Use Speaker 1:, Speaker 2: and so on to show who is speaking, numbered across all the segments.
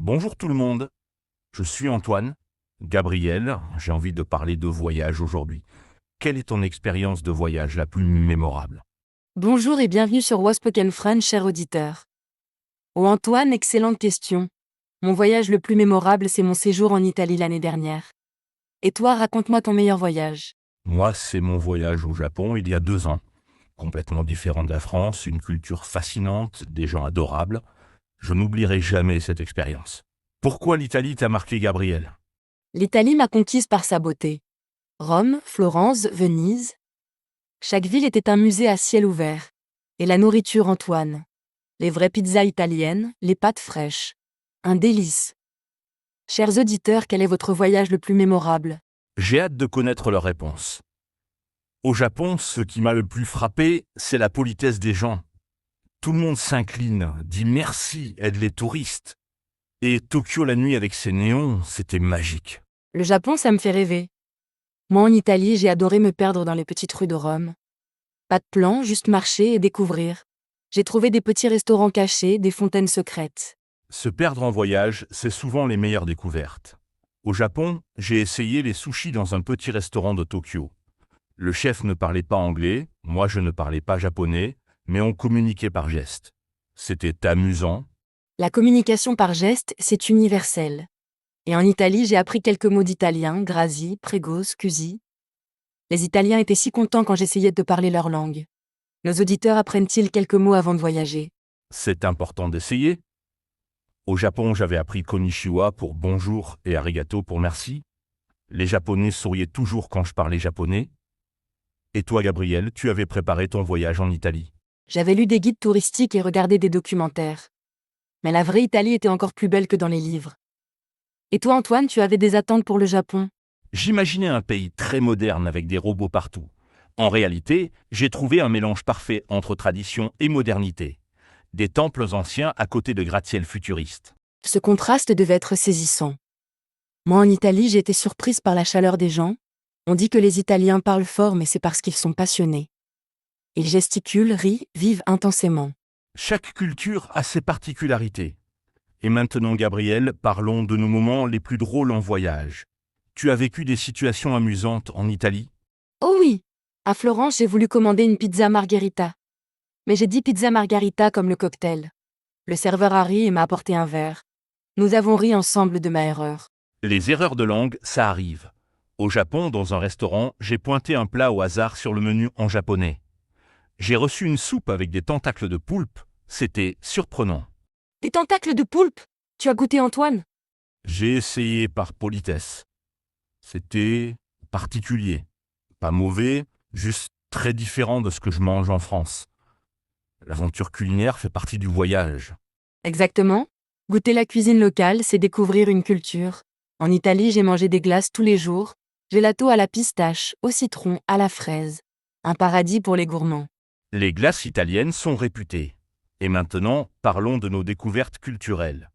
Speaker 1: Bonjour tout le monde, je suis Antoine. Gabriel, j'ai envie de parler de voyage aujourd'hui. Quelle est ton expérience de voyage la plus mémorable?
Speaker 2: Bonjour et bienvenue sur Waspoken Fran, cher auditeur. Oh Antoine, excellente question. Mon voyage le plus mémorable, c'est mon séjour en Italie l'année dernière. Et toi, raconte-moi ton meilleur voyage.
Speaker 1: Moi, c'est mon voyage au Japon il y a 2 ans. Complètement différent de la France, une culture fascinante, des gens adorables. Je n'oublierai jamais cette expérience. Pourquoi l'Italie t'a marqué, Gabriel?
Speaker 2: L'Italie m'a conquise par sa beauté. Rome, Florence, Venise. Chaque ville était un musée à ciel ouvert. Et la nourriture, Antoine. Les vraies pizzas italiennes, les pâtes fraîches. Un délice. Chers auditeurs, quel est votre voyage le plus mémorable?
Speaker 1: J'ai hâte de connaître leur réponse. Au Japon, ce qui m'a le plus frappé, c'est la politesse des gens. Tout le monde s'incline, dit merci, aide les touristes. Et Tokyo la nuit avec ses néons, c'était magique.
Speaker 2: Le Japon, ça me fait rêver. Moi, en Italie, j'ai adoré me perdre dans les petites rues de Rome. Pas de plan, juste marcher et découvrir. J'ai trouvé des petits restaurants cachés, des fontaines secrètes.
Speaker 1: Se perdre en voyage, c'est souvent les meilleures découvertes. Au Japon, j'ai essayé les sushis dans un petit restaurant de Tokyo. Le chef ne parlait pas anglais, moi je ne parlais pas japonais, mais on communiquait par gestes. C'était amusant.
Speaker 2: La communication par geste, c'est universel. Et en Italie, j'ai appris quelques mots d'italien, grazie, prego, scusi. Les Italiens étaient si contents quand j'essayais de parler leur langue. Nos auditeurs apprennent-ils quelques mots avant de voyager?
Speaker 1: C'est important d'essayer. Au Japon, j'avais appris konnichiwa pour bonjour et arigato pour merci. Les Japonais souriaient toujours quand je parlais japonais. Et toi, Gabriel, tu avais préparé ton voyage en Italie.
Speaker 2: J'avais lu des guides touristiques et regardé des documentaires. Mais la vraie Italie était encore plus belle que dans les livres. Et toi, Antoine, tu avais des attentes pour le Japon?
Speaker 1: J'imaginais un pays très moderne avec des robots partout. En réalité, j'ai trouvé un mélange parfait entre tradition et modernité. Des temples anciens à côté de gratte-ciel futuristes.
Speaker 2: Ce contraste devait être saisissant. Moi, en Italie, j'ai été surprise par la chaleur des gens. On dit que les Italiens parlent fort, mais c'est parce qu'ils sont passionnés. Ils gesticulent, rient, vivent intensément.
Speaker 1: Chaque culture a ses particularités. Et maintenant, Gabriel, parlons de nos moments les plus drôles en voyage. Tu as vécu des situations amusantes en Italie?
Speaker 2: Oh oui! À Florence, j'ai voulu commander une pizza margherita. Mais j'ai dit pizza margarita comme le cocktail. Le serveur a ri et m'a apporté un verre. Nous avons ri ensemble de ma erreur.
Speaker 1: Les erreurs de langue, ça arrive. Au Japon, dans un restaurant, j'ai pointé un plat au hasard sur le menu en japonais. J'ai reçu une soupe avec des tentacles de poulpe. C'était surprenant.
Speaker 2: Des tentacles de poulpe! Tu as goûté, Antoine?
Speaker 1: J'ai essayé par politesse. C'était particulier. Pas mauvais, juste très différent de ce que je mange en France. L'aventure culinaire fait partie du voyage.
Speaker 2: Exactement. Goûter la cuisine locale, c'est découvrir une culture. En Italie, j'ai mangé des glaces tous les jours. Gelato à la pistache, au citron, à la fraise. Un paradis pour les gourmands.
Speaker 1: Les glaces italiennes sont réputées. Et maintenant, parlons de nos découvertes culturelles.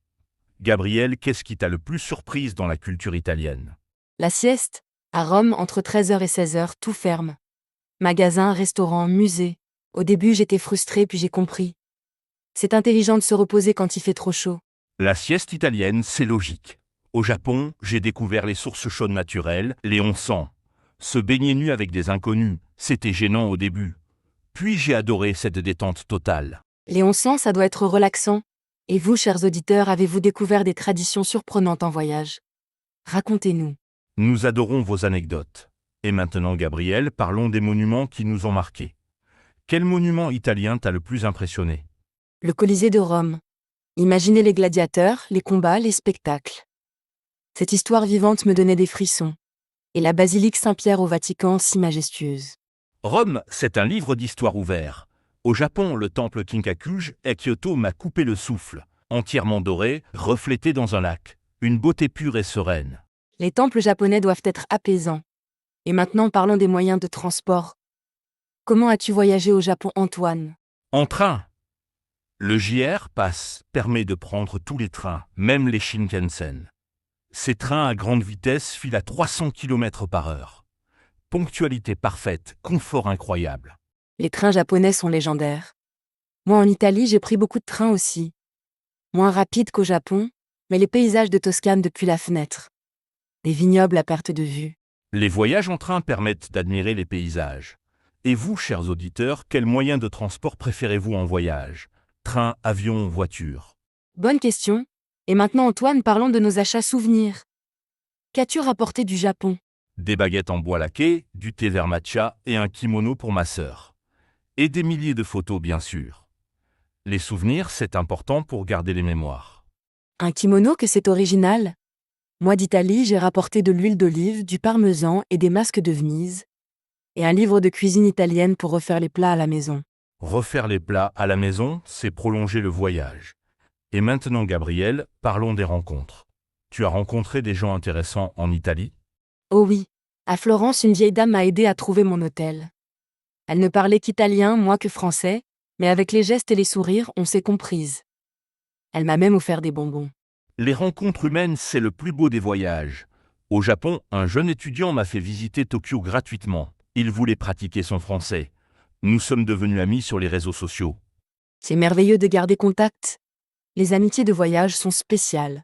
Speaker 1: Gabriel, qu'est-ce qui t'a le plus surprise dans la culture italienne?
Speaker 2: La sieste? À Rome, entre 13h et 16h, tout ferme. Magasins, restaurants, musées. Au début, j'étais frustrée, puis j'ai compris. C'est intelligent de se reposer quand il fait trop chaud.
Speaker 1: La sieste italienne, c'est logique. Au Japon, j'ai découvert les sources chaudes naturelles, les onsen. Se baigner nu avec des inconnus, c'était gênant au début. Puis j'ai adoré cette détente totale.
Speaker 2: Les onsen, ça doit être relaxant. Et vous, chers auditeurs, avez-vous découvert des traditions surprenantes en voyage? Racontez-nous.
Speaker 1: Nous adorons vos anecdotes. Et maintenant, Gabriel, parlons des monuments qui nous ont marqués. Quel monument italien t'a le plus impressionné?
Speaker 2: Le Colisée de Rome. Imaginez les gladiateurs, les combats, les spectacles. Cette histoire vivante me donnait des frissons. Et la basilique Saint-Pierre au Vatican, si majestueuse.
Speaker 1: Rome, c'est un livre d'histoire ouvert. Au Japon, le temple Kinkakuj et Kyoto m'a coupé le souffle. Entièrement doré, reflété dans un lac. Une beauté pure et sereine.
Speaker 2: Les temples japonais doivent être apaisants. Et maintenant parlons des moyens de transport. Comment as-tu voyagé au Japon, Antoine?
Speaker 1: En train. Le JR Pass permet de prendre tous les trains, même les Shinkansen. Ces trains à grande vitesse filent à 300 km par heure. Ponctualité parfaite, confort incroyable.
Speaker 2: Les trains japonais sont légendaires. Moi, en Italie, j'ai pris beaucoup de trains aussi. Moins rapides qu'au Japon, mais les paysages de Toscane depuis la fenêtre. Les vignobles à perte de vue.
Speaker 1: Les voyages en train permettent d'admirer les paysages. Et vous, chers auditeurs, quel moyen de transport préférez-vous en voyage? Train, avion, voiture?
Speaker 2: Bonne question. Et maintenant Antoine, parlons de nos achats souvenirs. Qu'as-tu rapporté du Japon?
Speaker 1: Des baguettes en bois laqué, du thé vert matcha et un kimono pour ma sœur. Et des milliers de photos, bien sûr. Les souvenirs, c'est important pour garder les mémoires.
Speaker 2: Un kimono que c'est original? Moi d'Italie, j'ai rapporté de l'huile d'olive, du parmesan et des masques de Venise. Et un livre de cuisine italienne pour refaire les plats à la maison.
Speaker 1: Refaire les plats à la maison, c'est prolonger le voyage. Et maintenant, Gabriel, parlons des rencontres. Tu as rencontré des gens intéressants en Italie?
Speaker 2: Oh oui, à Florence, une vieille dame m'a aidé à trouver mon hôtel. Elle ne parlait qu'italien, moi que français, mais avec les gestes et les sourires, on s'est comprises. Elle m'a même offert des bonbons.
Speaker 1: Les rencontres humaines, c'est le plus beau des voyages. Au Japon, un jeune étudiant m'a fait visiter Tokyo gratuitement. Il voulait pratiquer son français. Nous sommes devenus amis sur les réseaux sociaux.
Speaker 2: C'est merveilleux de garder contact. Les amitiés de voyage sont spéciales.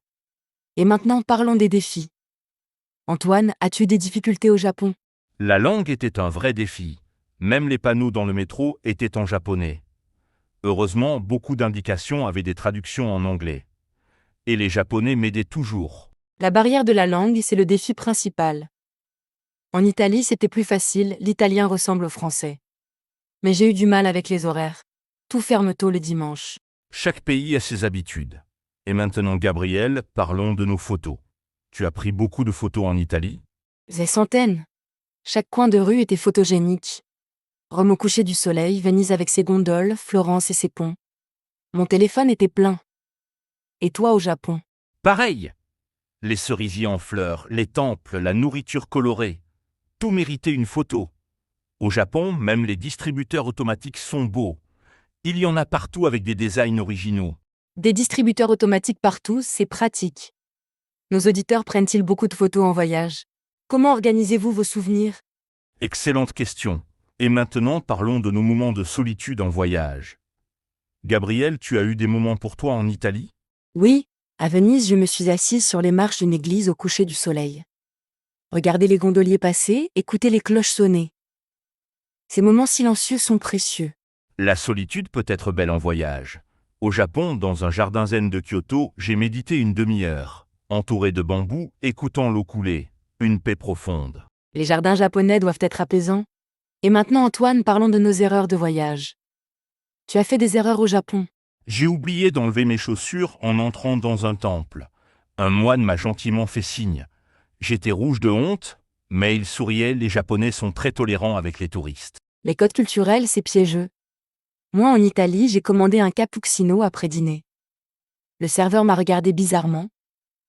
Speaker 2: Et maintenant, parlons des défis. Antoine, as-tu des difficultés au Japon?
Speaker 1: La langue était un vrai défi. Même les panneaux dans le métro étaient en japonais. Heureusement, beaucoup d'indications avaient des traductions en anglais. Et les Japonais m'aidaient toujours.
Speaker 2: La barrière de la langue, c'est le défi principal. En Italie, c'était plus facile, l'italien ressemble au français. Mais j'ai eu du mal avec les horaires. Tout ferme tôt le dimanche.
Speaker 1: Chaque pays a ses habitudes. Et maintenant, Gabriel, parlons de nos photos. Tu as pris beaucoup de photos en Italie?
Speaker 2: Des centaines. Chaque coin de rue était photogénique. Rome au coucher du soleil, Venise avec ses gondoles, Florence et ses ponts. Mon téléphone était plein. Et toi au Japon?
Speaker 1: Pareil! Les cerisiers en fleurs, les temples, la nourriture colorée. Tout méritait une photo. Au Japon, même les distributeurs automatiques sont beaux. Il y en a partout avec des designs originaux.
Speaker 2: Des distributeurs automatiques partout, c'est pratique. Nos auditeurs prennent-ils beaucoup de photos en voyage? Comment organisez-vous vos souvenirs?
Speaker 1: Excellente question. Et maintenant, parlons de nos moments de solitude en voyage. Gabriel, tu as eu des moments pour toi en Italie?
Speaker 2: Oui, à Venise, je me suis assise sur les marches d'une église au coucher du soleil. Regardez les gondoliers passer, écoutez les cloches sonner. Ces moments silencieux sont précieux.
Speaker 1: La solitude peut être belle en voyage. Au Japon, dans un jardin zen de Kyoto, j'ai médité une demi-heure, entouré de bambous, écoutant l'eau couler. Une paix profonde.
Speaker 2: Les jardins japonais doivent être apaisants. Et maintenant, Antoine, parlons de nos erreurs de voyage. Tu as fait des erreurs au Japon.
Speaker 1: J'ai oublié d'enlever mes chaussures en entrant dans un temple. Un moine m'a gentiment fait signe. J'étais rouge de honte, mais il souriait, les Japonais sont très tolérants avec les touristes.
Speaker 2: Les codes culturels, c'est piégeux. Moi, en Italie, j'ai commandé un cappuccino après dîner. Le serveur m'a regardé bizarrement.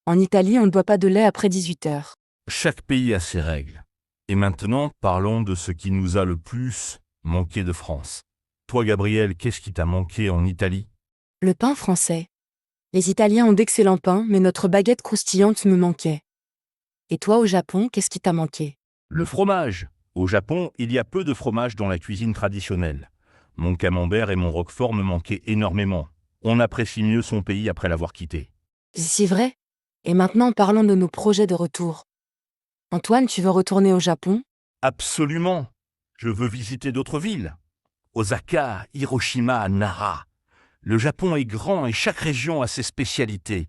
Speaker 2: En Italie, on ne boit pas de lait après 18 heures.
Speaker 1: Chaque pays a ses règles. Et maintenant, parlons de ce qui nous a le plus manqué de France. Toi, Gabriel, qu'est-ce qui t'a manqué en Italie?
Speaker 2: Le pain français. Les Italiens ont d'excellents pains, mais notre baguette croustillante me manquait. Et toi, au Japon, qu'est-ce qui t'a manqué?
Speaker 1: Le fromage. Au Japon, il y a peu de fromage dans la cuisine traditionnelle. Mon camembert et mon roquefort me manquaient énormément. On apprécie mieux son pays après l'avoir quitté.
Speaker 2: C'est vrai. Et maintenant, parlons de nos projets de retour. Antoine, tu veux retourner au Japon?
Speaker 1: Absolument. Je veux visiter d'autres villes. Osaka, Hiroshima, Nara. Le Japon est grand et chaque région a ses spécialités.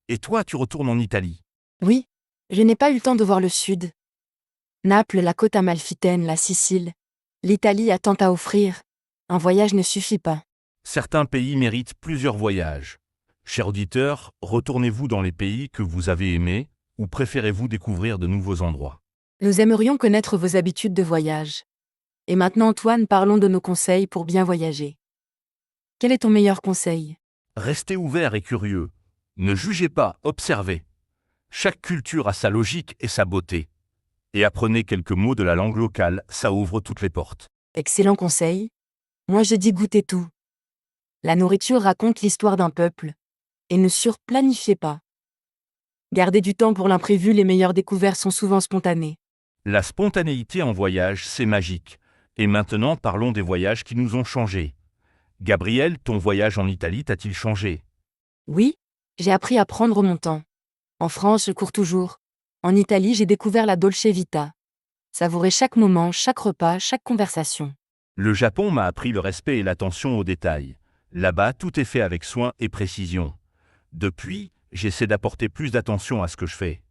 Speaker 1: Et toi, tu retournes en Italie?
Speaker 2: Oui. Je n'ai pas eu le temps de voir le sud. Naples, la côte amalfitaine, la Sicile. L'Italie a tant à offrir. Un voyage ne suffit pas.
Speaker 1: Certains pays méritent plusieurs voyages. Chers auditeurs, retournez-vous dans les pays que vous avez aimés ou préférez-vous découvrir de nouveaux endroits?
Speaker 2: Nous aimerions connaître vos habitudes de voyage. Et maintenant, Antoine, parlons de nos conseils pour bien voyager. Quel est ton meilleur conseil?
Speaker 1: Restez ouverts et curieux. Ne jugez pas, observez. Chaque culture a sa logique et sa beauté. Et apprenez quelques mots de la langue locale, ça ouvre toutes les portes.
Speaker 2: Excellent conseil. Moi je dis goûtez tout. La nourriture raconte l'histoire d'un peuple. Et ne surplanifiez pas. Gardez du temps pour l'imprévu, les meilleures découvertes sont souvent spontanées.
Speaker 1: La spontanéité en voyage, c'est magique. Et maintenant, parlons des voyages qui nous ont changés. Gabriel, ton voyage en Italie t'a-t-il changé?
Speaker 2: Oui, J'ai appris à prendre mon temps. En France, je cours toujours. En Italie, j'ai découvert la Dolce Vita. Savourer chaque moment, chaque repas, chaque conversation.
Speaker 1: Le Japon m'a appris le respect et l'attention aux détails. Là-bas, tout est fait avec soin et précision. Depuis, j'essaie d'apporter plus d'attention à ce que je fais.